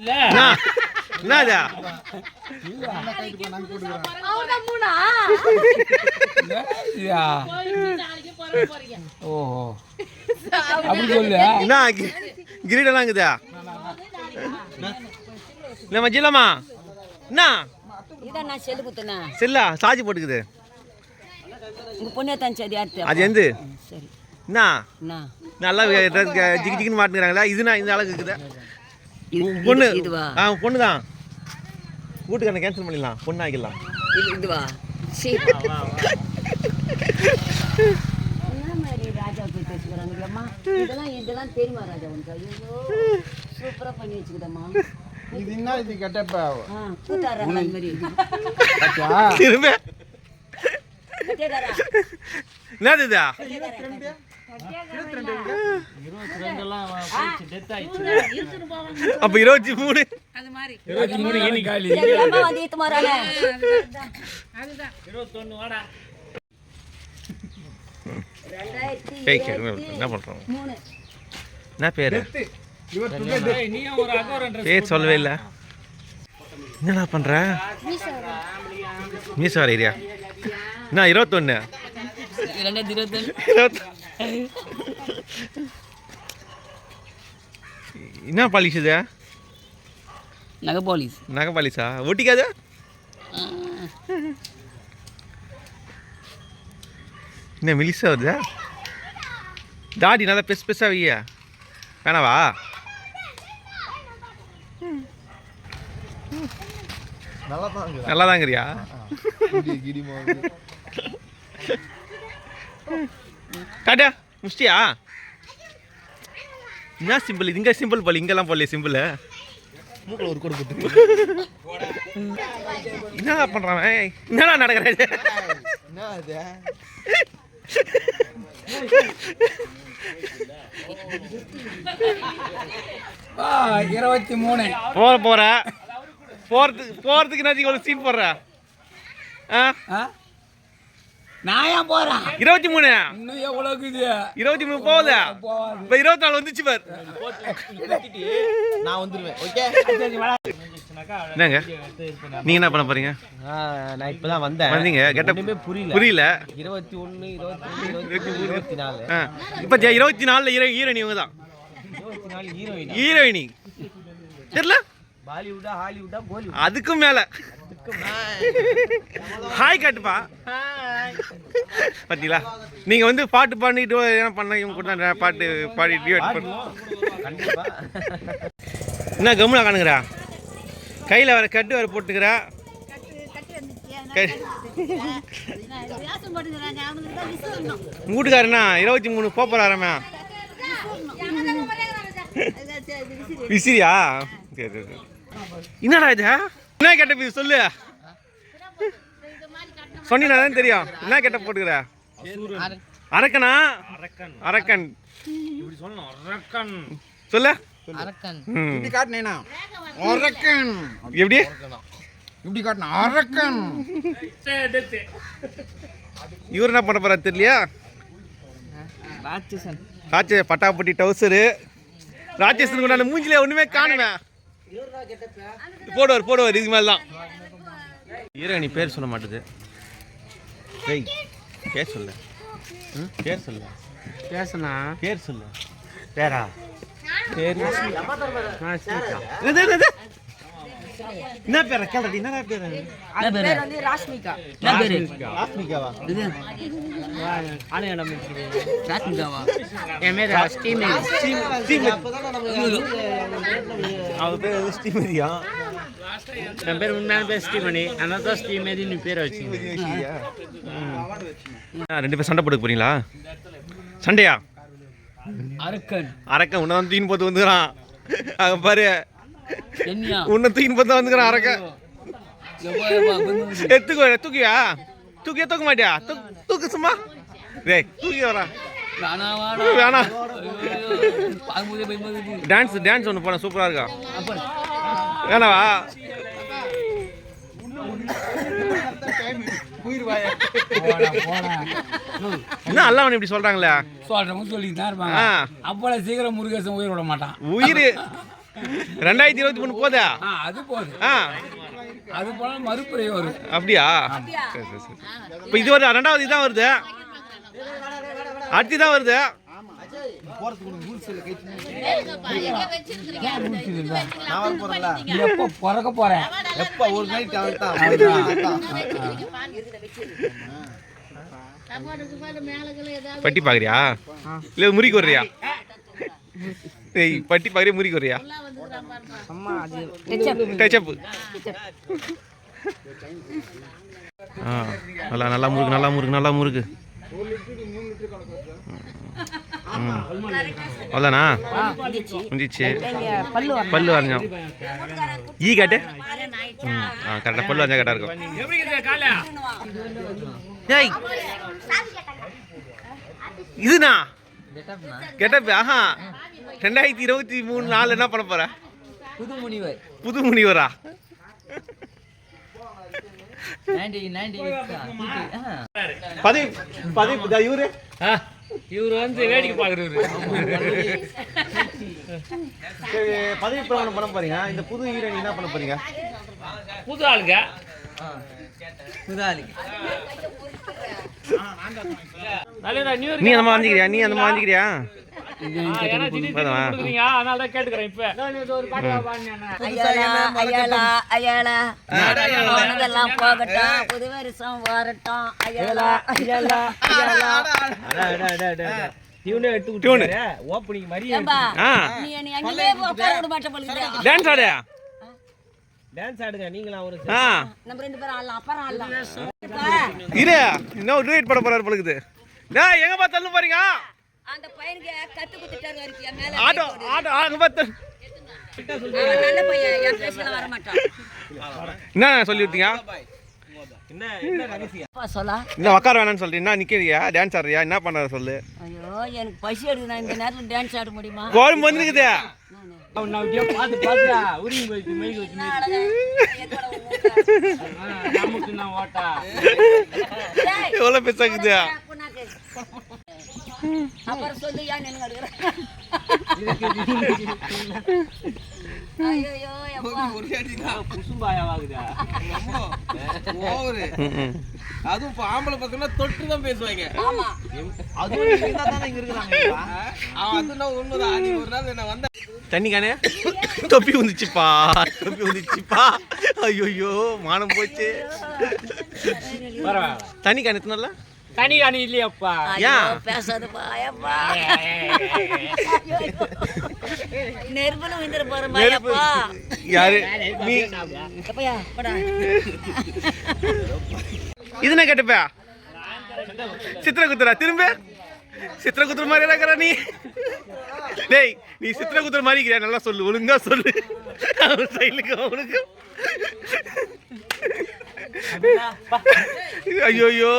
என்னதா ஓஹோ அப்படி சொல்லு. என்ன கிரீடெல்லாம் இருக்குதா? இல்லம்மா ஜில்லம்மா என்ன செல்லா சாஜி போட்டுக்குது. அது எந்த என்ன நல்லா ஜிகி ஜிகின்னு மாட்டுங்கிறாங்களா? இதுனா இந்த அளவுக்கு இருக்குதா? பொண்ணு பொண்ணு தான். வீட்டுக்காரனை கேன்சல் பண்ணிடலாம், பொண்ணு ஆக்கிடலாம். இதுவா ராஜா போய் பேசுகிறாங்கம்மா. இதெல்லாம் தெரியுமா ராஜா உனக்கு? ஐயோ சூப்பரா பண்ணி வச்சுக்கிட்டம்மா. இது என்ன இது கெட்டப்பா? கூட்டாடுறாங்க அந்த மாதிரி. திரும்ப என்னதுதா? அப்ப 23 என்ன பண்றோம்? என்ன பேரு? பேர் சொல்லவே இல்லை. என்னடா பண்ற? மீசா ஏரியா என்ன 21 என்ன பாலிஷ் இது? நகை பாலிஷா? ஒட்டிக்காது? என்ன மெலிசா வருதா? தாடி நல்லா பெருசு பெருசா வையா வேணாவா? நல்லா தாங்கிறியா? டாடா முஷ்டியா? என்ன சிம்பிள்? இங்க சிம்பிள் போல, இங்கெல்லாம் போடல சிம்பிள். மூக்கில் ஒரு கோடு போட்டு என்னடா பண்றான்? என்னடா நடக்கிறது? 23 போற போறதுக்கு என்ன ஒரு சீன் போடுற? நான் ஏன் போறேன்? 23 இன்னும் எவ்வளவு? 23 போகுதா? இப்ப 24 வந்துச்சு பார். நான் வந்துருவேன். ஓகே என்னங்க நீங்க என்ன பண்ண போறீங்க? நான் இப்பதான் வந்தீங்க. கெட்ட புரியல. 21 24 இப்ப 24ல ஹீரோயினி இவங்க தான். ஹீரோயினி தெரியல? பாலிவுட்டா ஹாலிவுட்டா கோலிவுட்? அதுக்கும் மேல ஹாய் காட்டுப்பா. பாத்தீங்களா? நீங்க வந்து பாட்டு பாடிட்டு என்ன பண்ண இவங்க கூட பாட்டு பாடிட்டு என்ன கம்முனா காணுங்கிறா? கையில வர கட்டு வர போட்டுக்கிறா. வீட்டுக்காரனா 23 போறாராமே விசிறியா? என்னடா இது? என்ன கேட்ட சொல்லு. சொன்னீங்கன்னா தான் தெரியும். என்ன கேட்ட போட்டுக்கிற? அரக்கனா? அரக்கன் சொல்லு. இப்படி காட்டினேனா அரக்கன்? எப்படி இப்படி காட்டினா அரக்கன். இவர் என்ன பண்ண போறா தெரியலையா? ராட்சச பட்டாப்பட்டி டவுசரு ராட்சசன் கொண்டாந்து மூஞ்சில ஒண்ணுமே காணுவேன். போடுவார் இது மாதிரிலாம். ஹீரோயினி பேர் சொல்ல மாட்டுது. பேர் சொல்ல. பேர் சொல்ல. பேசுனா பேர் சொல்ல. பேரா? பேர் என்ன பேர கேள்றடி? என்ன பேரு? பேர் வந்து ராஷ்மிகா. என்ன பேரு? ராஷ்மிகாவா? இது ஆனே நம்ம ராஷ்மிகாவா? எமேரா ஸ்டீமேரி. அவ பேர் ஸ்டீமேரியா? என் பேர் உண்மையான பேர் ஸ்டீமணி. அதான் தான் ஸ்டீமேரின்னு பேர் வச்சுங்க. ரெண்டு பேர் சண்டை போட்டுக்க போறீங்களா? சண்டையா? அரக்கன் உன்ன வந்து தீன் போட்டு வந்துக்கிறான். அங்க பாரு உன்ன தீன் போட்டு வந்துக்கிறான் அரக்கன். தூக்கியா? தூக்க மாட்டியா? தூக்கு சும்மா. தூக்கி வரா வேணா. டான்ஸ் ஒன்று போன சூப்பரா இருக்கா. வேணாவா? என்ன அல்லாஹ் இப்படி சொல்றாங்களே? சொல்றவங்க சொல்லிட்டு தான் இருப்பாங்க. அப்போல சீக்கிரம் முருகேசன் உயிர் விட மாட்டான். உயிர் 2023 போதா? அது போகுது. ஆ அது போல மறுபுறை வரும். அப்படியா? சரி சரி சரி. இப்போ இது ஒரு 2வது இதுதான் வருது, அடுத்து தான் வருது. எப்போ பிறக்க போறேன்? எப்ப ஒரு நைட் தான் பட்டி பார்க்குறியா இல்லை முறிக்கு வர்றியா? ஏய் பட்டி பார்க்குறியா முறிக்கு வர்றியா? டச்சப்பு. ஆ நல்லா நல்லா முறுக்கு நல்லா முறுக்கு நல்லா முறுக்கு. அவ்வளோதானா? முடிஞ்சிச்சு. பல்லு வரைஞ்சோம். ஈ காட்டு. ஆ கரெக்டாக பல்லு வரைஞ்சா கரெக்டாக இருக்கும். ஏய் இதுண்ணா கெட்டப். ஆஹா 2023 4 என்ன பண்ண போற? புது முனிவரா? இவரு இவர் வந்து வேடிக்கை பார்க்குறவரு. பதவி பிரமாணம் பண்ண போறீங்க. இந்த புது ஹீரோயின் என்ன பண்ண போறீங்க? புது ஆளுங்க. நீ அந்த மாதிரி வாங்கிக்கிறியா? நீ அந்த மாதிரி வாங்கிக்கிறியா? அதனால கேட்டுக்கிறேன். இப்ப போகட்டும், புது வருஷம் வரட்டும். Ayala Ayala Ayala. ஓப்பனிங் மாதிரி நீ அங்கேயே உட்கார விட மாட்டே போல. டான்ஸ் ஆடு. டான்ஸ் ஆடுங்க நீங்களா? ஒரு நம்ம 2 பேரும் ஆடலாம், அப்புறம் ஆடலாம். இரு இன்னும் டூயட் போட போறாரு போல இருக்குது. டேய் எங்க பா தள்ளு போறீங்க? அந்த பையனுக்கு கத்து குத்திட்டாரு வரைக்கும் மேல. ஆட்டோ ஆட்டோ அங்க பா. அவன் நல்ல பையன், என் பேசல வர மாட்டான். என்ன சொல்லி விட்டீங்க? என்ன ரகசியம்? அப்பா சொல்லா. இல்ல உட்கார வேணாம்னு சொல்லிட்டு என்ன நிக்கிறியா? டான்ஸ் ஆடுறியா? என்ன பண்ற சொல்லு. ஐயோ எனக்கு பசி எடுக்குது, நான் இந்த நேரத்துல டான்ஸ் ஆட முடியுமா? கோலம் வந்துருக்குது. பார்த்து பாத்தியா உரிமை போயிட்டு மெய்க்கு வச்சு நமக்கு நான் ஓட்டா எவ்வளவு பெருசாக்குது. அப்புறம் சொல்லு ஏன் நின்று எடுக்கிற? ஐயோ குசும்பாயாவாகுதா? அதுவும் இப்ப ஆம்பளை பசங்க தொட்டு தான் பேசுவாங்க. ஆமா தண்ணி காணே தொப்பி வந்துச்சுப்பா, தொப்பி வந்துச்சுப்பா. ஐயோ மானம் போச்சு. தண்ணி காணு எத்தனால? தனி காணி இல்லையாப்பா? ஏன் பேசாதப்பா? நெருப்புல விந்துற போறப்பா. யாரு நீ? இதுனா கேட்டுப்பா சித்திர குத்துறா திரும்ப சித்திர குத்துற மாதிரி இருக்கிற நீ. டேய் நீ சித்திர குத்துற மாதிரி இருக்கிற, நல்லா சொல்லு, ஒழுங்கா சொல்லு. அவனுக்கு ஐயோ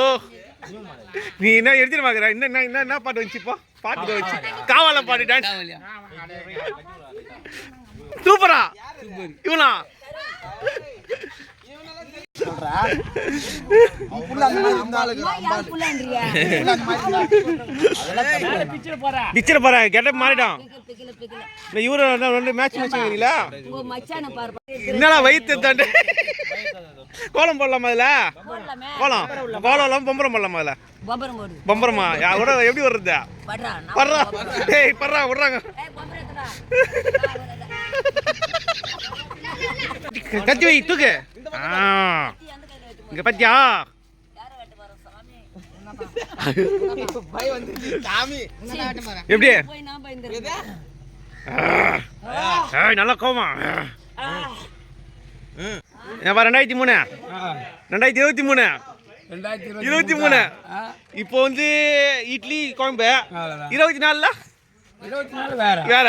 நீ என்ன எடுத்துட்டு பாக்குற? என்ன என்ன என்ன பாட்டு வச்சுப்பா? பாட்டு வச்சு காவால பாட்டு டான்ஸ் சூப்பரா. இவனா பிச்சர் போற கெட்டப் மாறிட்டான். இவரு 2 மேட்ச் வச்சுக்கிறீங்களா? என்னடா வயிற்று தாண்டு கோலம் போடலாமா? அதுல கோலம் கோலம் இல்லாம பொம்பரம் போடலாமா? அதுல பொம்பரமா யாரோட எப்படி வர்றது? பர்றா டேய் பர்றா விடுறாங்க. கத்தி வை தூக்கு. இங்க பத்தியா எப்படி நல்லா கோமா. 2023 2023 இப்போ வந்து இட்லி குழம்பு. 24 வேற.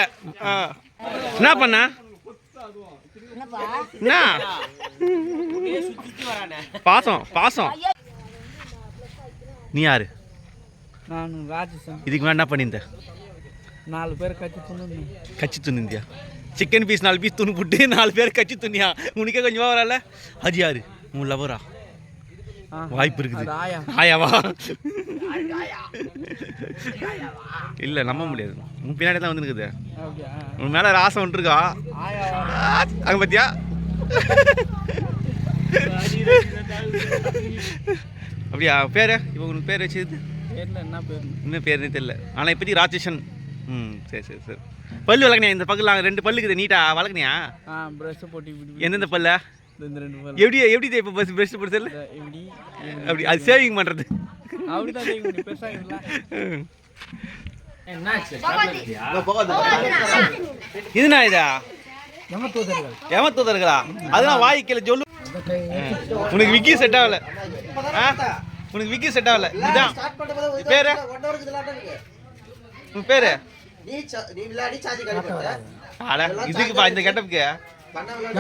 என்ன பண்ண? பாசம் பாசம். நீ யாரு? நான் ராஜேஷன். இதுக்கு மேலே என்ன பண்ணியிருந்த? 4 பேர் கட்சி துணிந்தியா? சிக்கன் பீஸ் 4 பீஸ் துணி போட்டு 4 பேர் கட்சி துணியா? உனக்கே கொஞ்சமாக வரல. அது யாரு? உன் லவரா? வாய்ப்பு இருக்குது. அது ஆயா. ஆயாவா? இல்லை நம்ப முடியாது. உன் பின்னாடி தான் வந்துருக்குது. அப்படியா? உன் மேலே ஒரு ஆசை வந்துருக்கா. அங்கே பார்த்தியா? அப்படியா? பேர் இப்போ உனக்கு பேர் வச்சது தெரியல என்ன பேர். இன்னும் பேருன்னு தெரியல. ஆனால் இப்போதைக்கு ராட்சசன். சரி சரி சரி. பல்லு வளர்க்கணியா? இந்த பக்கெல்லாம் 2 பல்லுக்குது நீட்டாக வளர்க்கணியா? ப்ரஷ் போட்டு இப்படி எந்தெந்த பல்ல? இந்த 2 பல். எப்படி இப்போ ப்ரெஷ் போட்டு சொல்லு. இப்படி அப்படி அது சேவிங் பண்ணுறது. அப்படிதான் செய்ய பெருசாக இல்லை. இதுனா இதா எமத்தூதர்கள். ஏமத்தூதர்களா? அதெல்லாம் வாய்க்கல சொல்லு. உனக்கு விக்கி செட் ஆகல. உனக்கு விக்கி செட் ஆகல. இதுதான் பேரு. உன் பேரு இதுக்குப்பா இந்த கெட்டப்புக்கு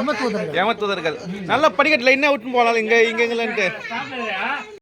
எமத்தூதர்கள். ஏமத்தூதர்கள். நல்லா படிக்கட்டு லைனா விட்டுன்னு போகலாம். இங்கே இங்கெங்கலன்ட்டு